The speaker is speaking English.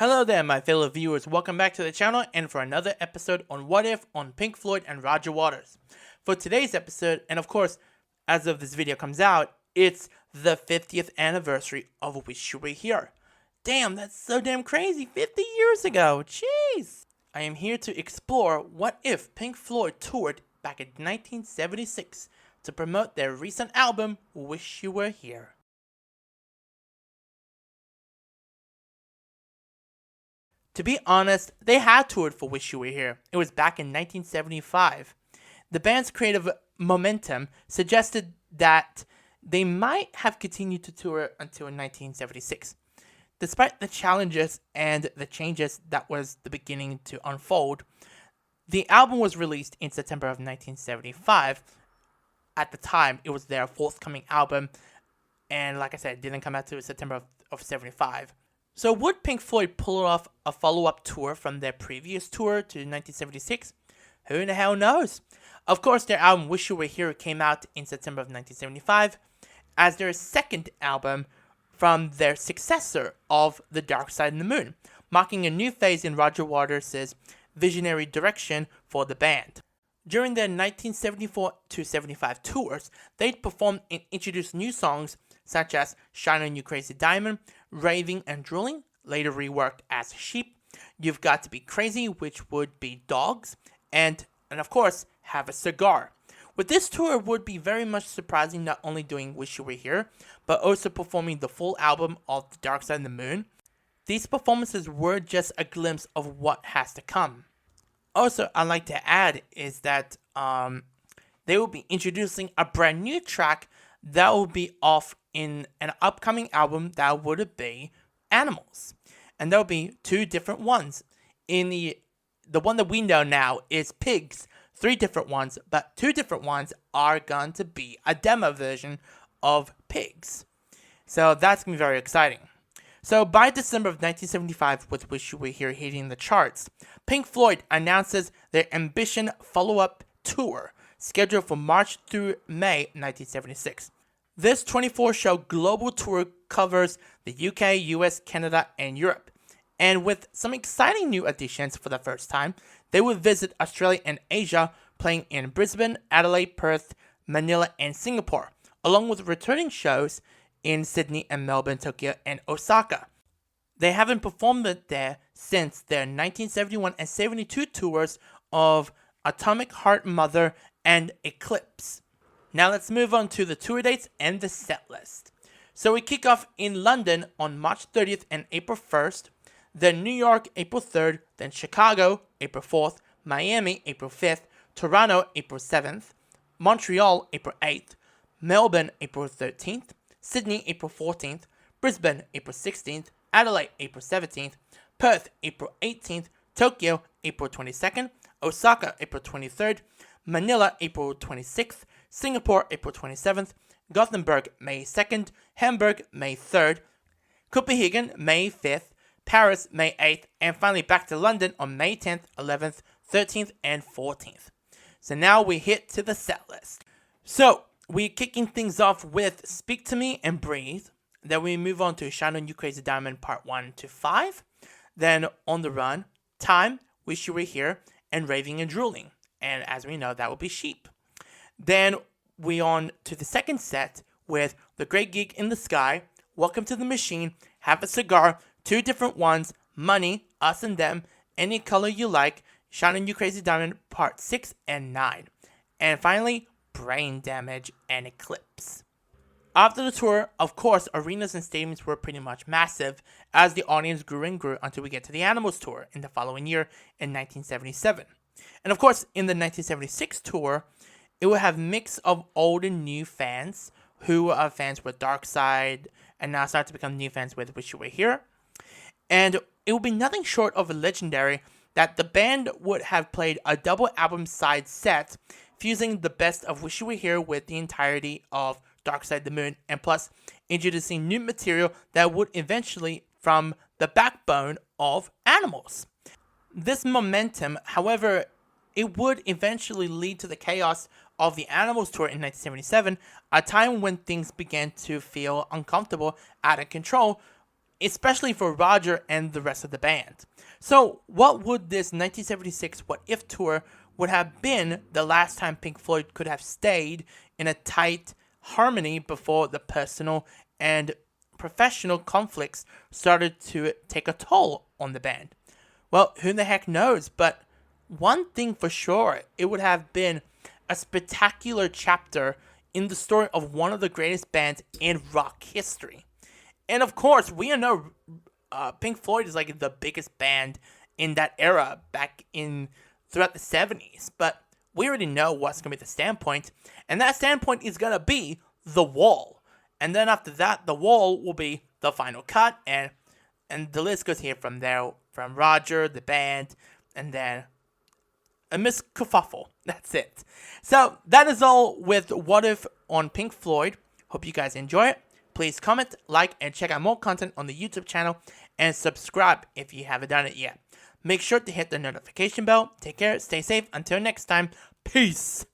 Hello there, my fellow viewers. Welcome back to the channel and for another episode on What If on Pink Floyd and Roger Waters. For today's episode, and of course, as of this video comes out, it's the 50th anniversary of Wish You Were Here. Damn, that's so damn crazy. 50 years ago. Jeez. I am here to explore what if Pink Floyd toured back in 1976 to promote their recent album, Wish You Were Here. To be honest, they had toured for Wish You Were Here. It was back in 1975. The band's creative momentum suggested that they might have continued to tour until 1976. Despite the challenges and the changes that was the beginning to unfold, the album was released in September of 1975. At the time, it was their forthcoming album, and like I said, it didn't come out until September of 75. So would Pink Floyd pull off a follow-up tour from their previous tour to 1976? Who in the hell knows? Of course, their album Wish You Were Here came out in September of 1975 as their second album from their successor of The Dark Side of the Moon, marking a new phase in Roger Waters' visionary direction for the band. During their 1974-75 tours, they'd performed and introduced new songs such as Shine On You Crazy Diamond, Raving and Drooling, later reworked as Sheep, You've Got to Be Crazy, which would be Dogs, and of course, Have a Cigar. With this tour, it would be very much surprising not only doing Wish You Were Here, but also performing the full album of The Dark Side of the Moon. These performances were just a glimpse of what has to come. Also, I'd like to add is that they will be introducing a brand new track that will be off in an upcoming album that would be Animals. And there will be two different ones. In the one that we know now is Pigs, 3 different ones, but 2 different ones are going to be a demo version of Pigs. So that's going to be very exciting. So by December of 1975, with Wish You Were Here hitting the charts, Pink Floyd announces their Ambition follow-up tour, scheduled for March through May 1976. This 24-show global tour covers the UK, US, Canada, and Europe. And with some exciting new additions for the first time, they will visit Australia and Asia, playing in Brisbane, Adelaide, Perth, Manila, and Singapore, along with returning shows in Sydney and Melbourne, Tokyo, and Osaka. They haven't performed there since their 1971 and 72 tours of Atomic Heart Mother and Eclipse. Now let's move on to the tour dates and the set list. So we kick off in London on March 30th and April 1st, then New York April 3rd, then Chicago April 4th, Miami April 5th, Toronto April 7th, Montreal April 8th, Melbourne April 13th, Sydney April 14th, Brisbane April 16th, Adelaide April 17th, Perth April 18th, Tokyo April 22nd, Osaka April 23rd, Manila April 26th, Singapore April 27th, Gothenburg May 2nd, Hamburg May 3rd, Copenhagen May 5th, Paris May 8th, and finally back to London on May 10th, 11th, 13th, and 14th. So now we hit to the set list. So we're kicking things off with Speak to Me and Breathe. Then we move on to Shine On You Crazy Diamond Part 1 to 5. Then On the Run, Time, Wish You Were Here, and Raving and Drooling. And as we know, that will be Sheep. Then we on to the second set with The Great Gig in the Sky, Welcome to the Machine, Have a Cigar, 2 different ones, Money, Us and Them, Any Color You Like, Shine On You Crazy Diamond Part 6 and 9. And finally, Brain Damage and Eclipse. After the tour, of course, arenas and stadiums were pretty much massive as the audience grew and grew until we get to the Animals tour in the following year in 1977. And of course, in the 1976 tour, it will have a mix of old and new fans who are fans with Dark Side and now start to become new fans with Wish You Were Here. And it will be nothing short of legendary that the band would have played a double album side set, fusing the best of Wish You Were Here with the entirety of Dark Side of the Moon, and plus introducing new material that would eventually form the backbone of Animals. This momentum, however, it would eventually lead to the chaos of the Animals tour in 1977, a time when things began to feel uncomfortable, out of control, especially for Roger and the rest of the band. So, what would this 1976 What If tour would have been the last time Pink Floyd could have stayed in a tight harmony before the personal and professional conflicts started to take a toll on the band? Well, who the heck knows, but one thing for sure, it would have been a spectacular chapter in the story of one of the greatest bands in rock history. And of course, we know Pink Floyd is like the biggest band in that era back in throughout the 70s, but we already know what's going to be the standpoint, and that standpoint is going to be The Wall. And then after that, The Wall will be the final cut, and the list goes here from there, from Roger, the band, and then a Miss Kerfuffle. That's it. So that is all with What If on Pink Floyd. Hope you guys enjoy it. Please comment, like, and check out more content on the YouTube channel, and subscribe if you haven't done it yet. Make sure to hit the notification bell. Take care, stay safe. Until next time, peace.